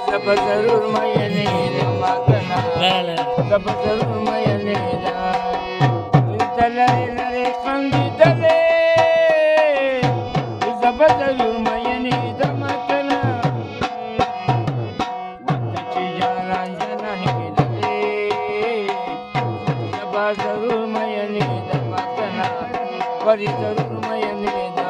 زب ضرور مینېږم کنه زب ضرور مینېږم ته لرې لرې خندېدلې زب ضرور مینېږم کنه ورته چې جانان جانان کېدلې زب ضرور مینېږم کنه ولې ضرور مینېږم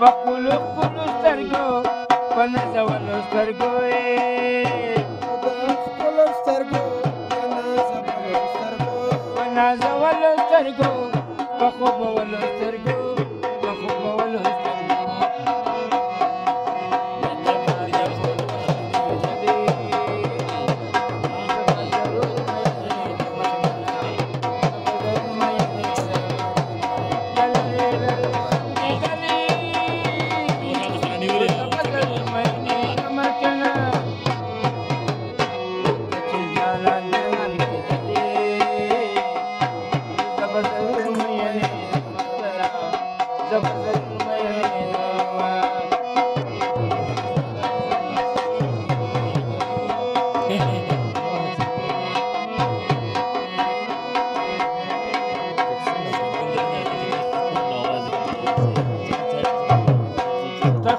Pakulu kulu stergo, panazawalo stergo panazawalo stergo, pakubawalo stergo, pakubawalo stergo.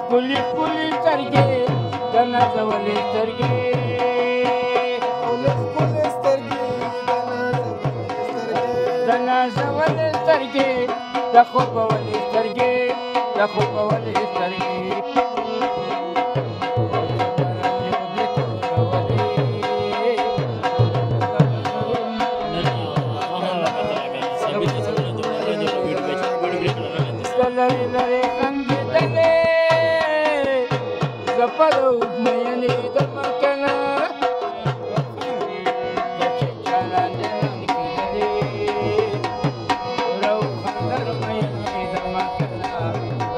Kuli kuli sterge, dana zawale sterge. Kuli sterge, dana zawale sterge. Da khoba wale sterge, da khoba wale sterge. Lare lare kange dale. Zapalo mayani damakana Chachana janani kidale Rau khandar mayani damakana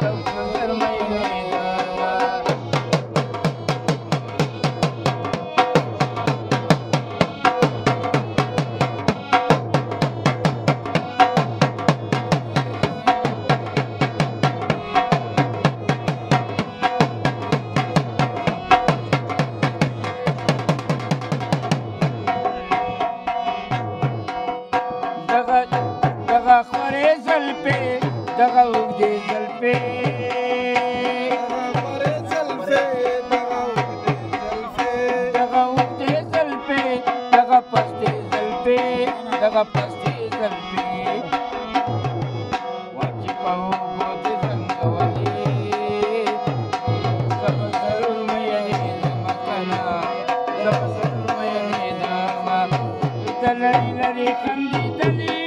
Rau khandar mayani damakana Daga khore zalpe, daga ugde zalpe. Daga ugde zalpe, daga paste zalpe, daga paste zalpe. Wachi paho bote zangawale, zab zarur mayane damakana, zab zarur mayane damak. Dalari lari kandi dali.